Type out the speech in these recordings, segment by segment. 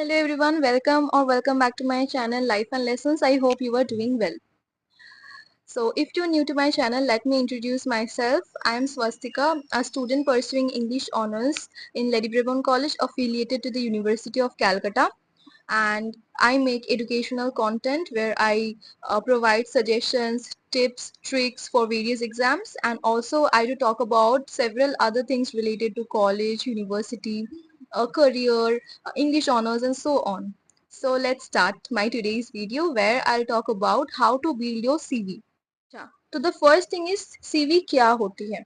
Hello everyone, welcome back to my channel Life and Lessons. I hope you are doing well. So if you're new to my channel, let me introduce myself. I am Swastika, a student pursuing English Honours in Lady Brabourne College affiliated to the University of Calcutta, and I make educational content where I provide suggestions, tips, tricks for various exams, and also I do talk about several other things related to college, university, career, English honors and so on. So let's start my today's video where I'll talk about how to build your CV. अच्छा, तो the first thing is CV क्या होती है।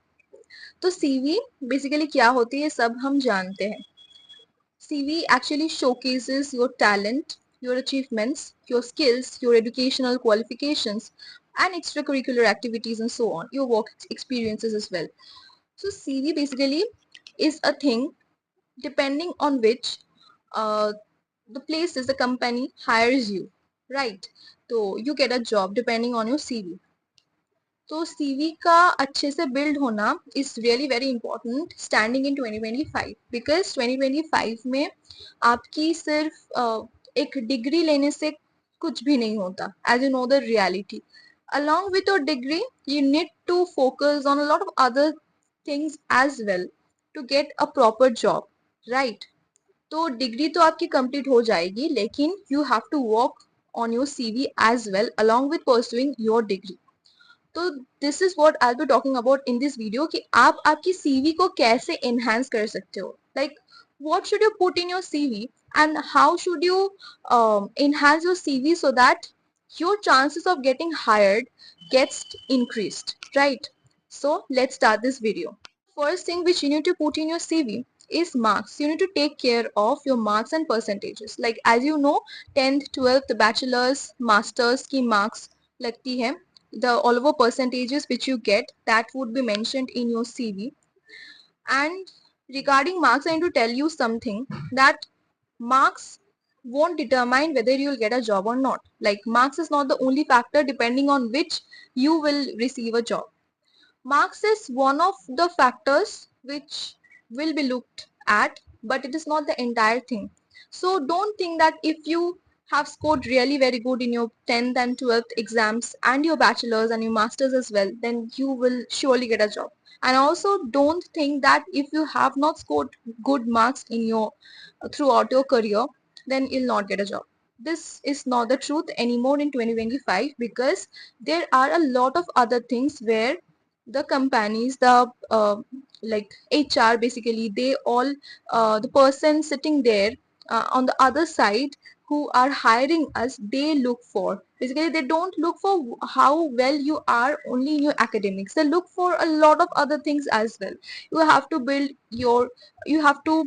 तो CV basically क्या होती है सब हम जानते हैं। CV actually showcases your talent, your achievements, your skills, your educational qualifications, and extracurricular activities and so on, your work experiences as well. So CV basically is a thing depending on which the places the company hires you, right? So you get a job depending on your CV. तो CV का अच्छे से build होना is really very important standing in 2025 because 2025 में आपकी सिर्फ एक degree लेने से कुछ भी नहीं होता as you know the reality along with your degree you need to focus on a lot of other things as well to get a proper job right. तो डिग्री तो आपकी कंप्लीट हो जाएगी लेकिन you have to work on your CV as well along with pursuing your degree. तो this is what I be talking about in this video कि आप आपकी सीवी को कैसे एनहांस कर सकते हो। Like what should you put in your CV and how should you enhance your CV so that your chances of getting hired gets increased, right? So let's start this video. First thing which you need to put in your CV is marks. You need to take care of your marks and percentages. Like as you know, 10th, 12th, bachelor's, master's की marks लगती है. The all over percentages which you get that would be mentioned in your CV. And regarding marks, I need to tell you something that marks won't determine whether you'll get a job or not. Like marks is not the only factor depending on which you will receive a job. Marks is one of the factors which will be looked at, but it is not the entire thing. So don't think that if you have scored really very good in your 10th and 12th exams and your bachelor's and your master's as well, then you will surely get a job. And also don't think that if you have not scored good marks in your throughout your career, then you'll not get a job. This is not the truth anymore in 2025 because there are a lot of other things where the companies, the like HR basically, they all the person sitting there on the other side who are hiring us, they look for basically they don't look for how well you are only in your academics, they look for a lot of other things as well. You have to build your, you have to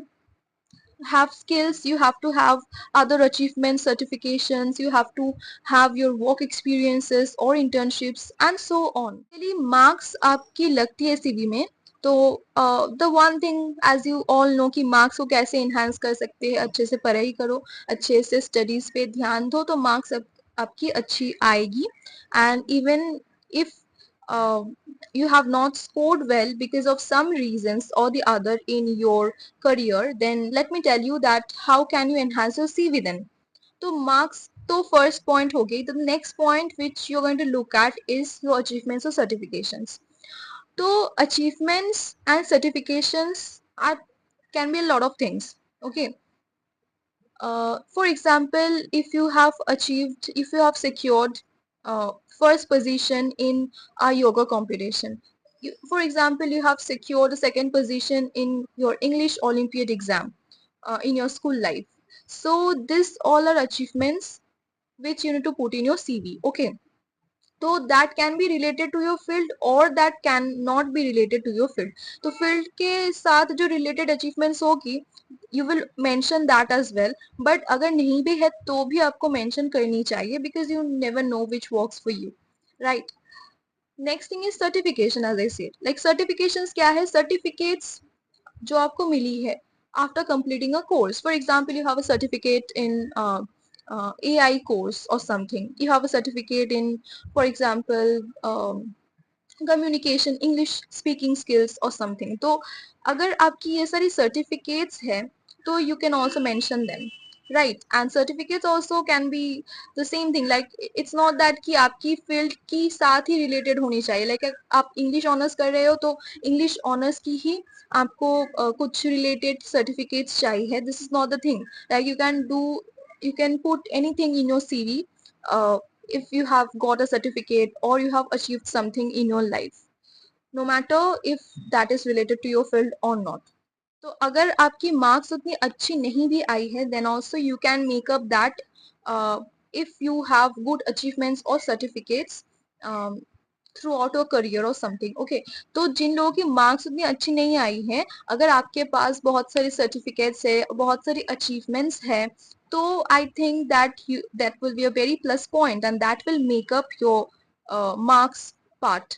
have skills, you have to have other achievements, certifications, you have to have your work experiences or internships and so on. Really marks आपकी लगती है CV में तो the one thing as you all know कि marks को कैसे enhance कर सकते हैं, अच्छे से पढ़ाई करो, अच्छे से स्टडीज पे ध्यान दो तो मार्क्स आपकी अच्छी आएगी. And even if you have not scored well because of some reasons or the other in your career, then let me tell you that how can you enhance your CV then. तो marks तो first point हो गई. The next point which you're going to look at is your achievements or certifications. तो achievements and certifications are can be a lot of things. Okay. For example, if you have achieved, if you have secured first position in a yoga competition, for example, you have secured a second position in your English Olympiad exam in your school life. So this all are achievements which you need to put in your CV. Okay. तो that can be related to your field और that can not be related to your field. तो field के साथ जो related achievements होगी you will mention that as well, but अगर नहीं भी है तो भी आपको मेंशन करनी चाहिए because you never know which works for you, right. Next thing is certification. As I said, like certifications क्या है, सर्टिफिकेट्स जो आपको मिली है after completing a course. For example, you have a certificate in AI course or something. You have a certificate in, for example, communication, English speaking skills or something. तो अगर आपकी ये सारी certificates है तो you can also mention them. Right, and certificates also can be the same thing, like it's not that कि आपकी field की साथ ही रिलेटेड होनी चाहिए, लाइक आप इंग्लिश ऑनर्स कर रहे हो तो इंग्लिश ऑनर्स की ही आपको कुछ रिलेटेड सर्टिफिकेट्स चाहिए, this is not the thing, like you can put anything in your CV if you have got a certificate or you have achieved something in your life, no matter if that is related to your field or not. तो अगर आपकी marks उतनी अच्छी नहीं भी आई है then also you can make up that if you have good achievements और certificates through your career और समथिंग, ओके। तो जिन लोगों की मार्क्स उतनी अच्छी नहीं आई हैं, अगर आपके पास बहुत सारी सर्टिफिकेट्स है, बहुत सारी अचीवमेंट्स है, तो I think that will be a very plus point and that will make up your marks part.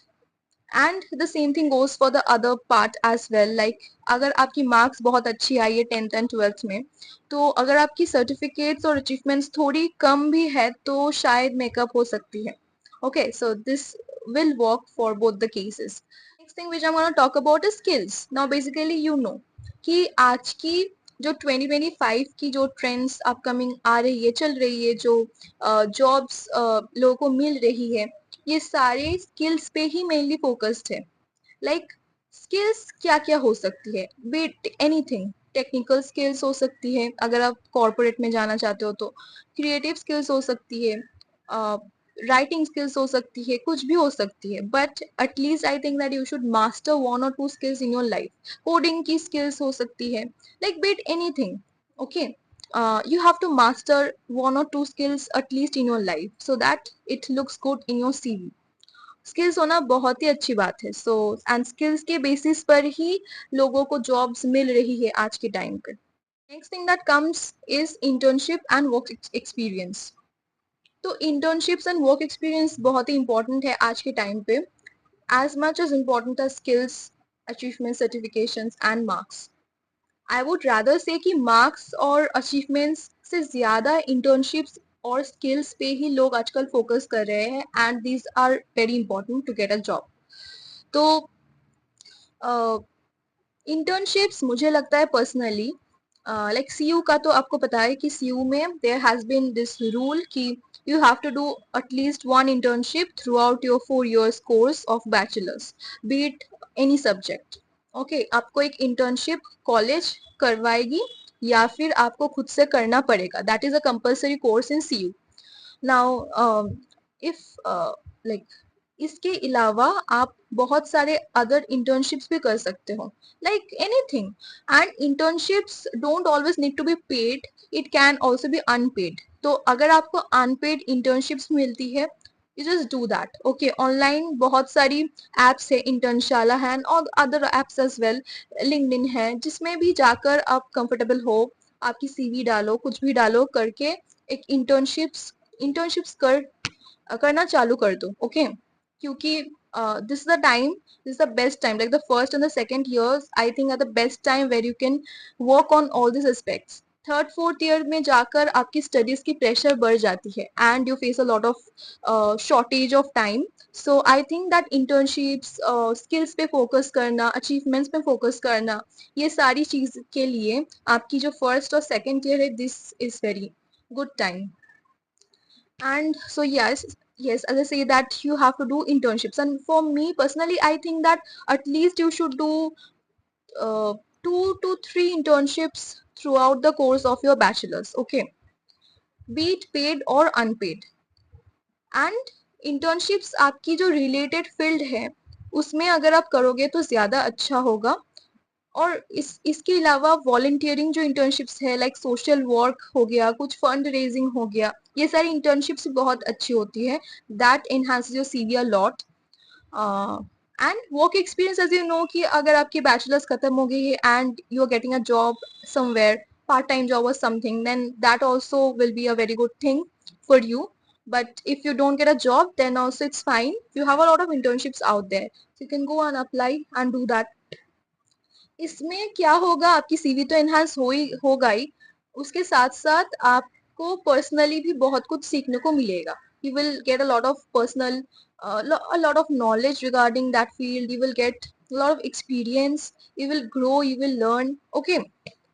And the same thing goes for the other part as well, like अगर आपकी marks बहुत अच्छी आई है 10th and 12th में, तो अगर आपकी certificates और अचीवमेंट्स थोड़ी कम भी है तो शायद मेकअप हो सकती है, okay. So this will work for both the cases. Next thing which I'm going to talk about is skills. Now basically you know कि आज की जो 2025 की जो ट्रेंड्स अपकमिंग आ रही है, चल रही है, जो जॉब्स लोगों को मिल रही है, ये सारे स्किल्स पे ही मेनली फोकस्ड है। लाइक स्किल्स क्या क्या हो सकती है, बी एनीथिंग, टेक्निकल स्किल्स हो सकती है अगर आप कॉर्पोरेट में जाना चाहते हो तो, क्रिएटिव स्किल्स हो सकती है, राइटिंग स्किल्स हो सकती है, कुछ भी हो सकती है, but at least I think that you should master one और two skills in your life. Coding की स्किल्स हो सकती है, like beat anything, okay. You have to master one or two skills at least in your life so that it looks good in your CV. Skills होना बहुत ही अच्छी बात है, so and skills के बेसिस पर ही लोगों को जॉब्स मिल रही है आज के टाइम पे। Next thing that comes is internship and work experience. तो इंटर्नशिप्स एंड वर्क एक्सपीरियंस बहुत ही इंपॉर्टेंट है आज के टाइम पे, as much as important are skills, achievement, certifications and marks. I would rather say कि मार्क्स और अचीवमेंट्स से ज्यादा इंटर्नशिप्स और स्किल्स पे ही लोग आजकल फोकस कर रहे हैं, and these are very important to get a job. तो इंटर्नशिप्स मुझे लगता है पर्सनली, लाइक सीयू का तो आपको पता है कि सीयू में there has been this rule कि you have to do at least one internship through your 4 years course of bachelors, be it any subject, okay. आपको एक इंटर्नशिप कॉलेज करवाएगी या फिर आपको खुद से करना पड़ेगा, that is a compulsory course in CU. Now if like इसके अलावा आप बहुत सारे अदर इंटर्नशिप्स भी कर सकते हो, like anything. And internships don't always need to be paid, it can also be unpaid. तो अगर आपको अनपेड इंटर्नशिप्स मिलती है, you just do that, okay. Online बहुत सारी एप्स है, इंटर्नशाला है और other apps as well, LinkedIn है, जिसमें भी जाकर आप कंफर्टेबल हो, आपकी सीवी डालो, कुछ भी डालो करके एक इंटर्नशिप्स करना चालू कर दो, ओके। क्योंकि this the time, this the best time, like the first and the second years I think are the best time where you can work on all this aspects. Third fourth year में जाकर आपकी studies की pressure बढ़ जाती है and you face a lot of shortage of time. So I think that internships, skills पे focus करना, achievements पे फोकस करना, ये सारी चीज के लिए आपकी जो फर्स्ट और सेकंड ईयर है, this is very good time. And so yes, as I say that you have to do internships, and for me personally I think that at least you should do 2 to 3 internships throughout the course of your bachelor's, okay, be it paid or unpaid. And internships आपकी जो related field है उसमें अगर आप करोगे तो ज्यादा अच्छा होगा। और इसके अलावा वॉलंटियरिंग जो इंटर्नशिप्स है, लाइक सोशल वर्क हो गया, कुछ फंड रेजिंग हो गया, ये सारी इंटर्नशिप्स बहुत अच्छी होती है, that enhances your CV a lot. And work experience, as you know कि अगर आपकी बैचलर्स खत्म हो गई है and you are getting a job somewhere, part time job और something, then that also will be a very good thing for you. But if you don't get a job, then also it's fine, you have a lot of internships out there, so you can go and apply and do that. इसमें क्या होगा, आपकी CV तो enhance होगा ही, उसके साथ साथ आपको पर्सनली भी बहुत कुछ सीखने को मिलेगा। You will get a lot of personal, a lot of knowledge regarding that field, you will get a lot of experience, you will grow, you will learn, okay।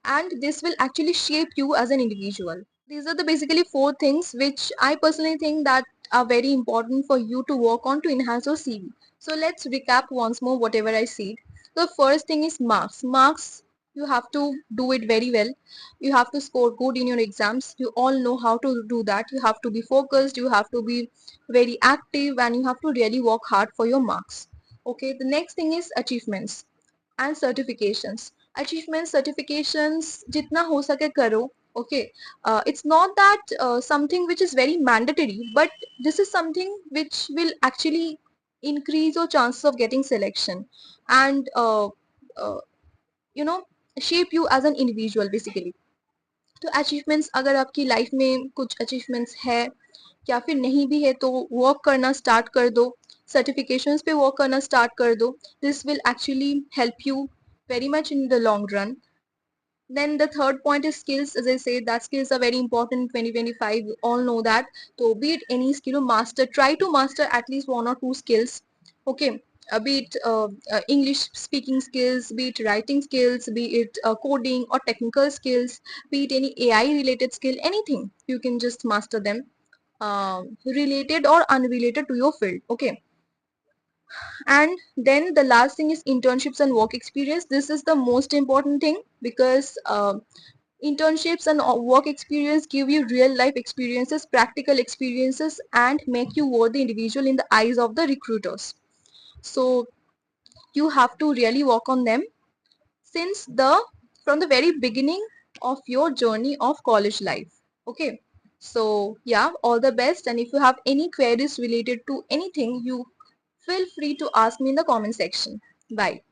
and this will actually shape you as an individual. These are the basically four things which I personally think that are very important for you to work on to enhance your CV. So let's recap once more whatever I said. The first thing is marks. Marks, you have to do it very well. You have to score good in your exams. You all know how to do that. You have to be focused, you have to be very active, and you have to really work hard for your marks. Okay, the next thing is achievements and certifications. Achievements, certifications जितना हो सके करो. Okay, it's not that something which is very mandatory, but this is something which will actually increase your chances of getting selection and uh, you know shape you as an individual basically. तो achievements अगर आपकी life में कुछ achievements है या फिर नहीं भी है तो वर्क करना स्टार्ट कर दो, सर्टिफिकेशंस पे वर्क करना स्टार्ट कर दो. This will actually help you very much in the long run. Then the third point is skills. As I said, that skills are very important in 2025. We all know that. So be it any skill, master. Try to master at least one or two skills. Okay. Be it English speaking skills, be it writing skills, be it coding or technical skills, be it any AI related skill, anything. You can just master them. Related or unrelated to your field. Okay. And then the last thing is internships and work experience. This is the most important thing because internships and work experience give you real life experiences, practical experiences, and make you worthy individual in the eyes of the recruiters. So you have to really work on them since the from the very beginning of your journey of college life. Okay. So yeah, all the best. And if you have any queries related to anything, you feel free to ask me in the comment section. Bye.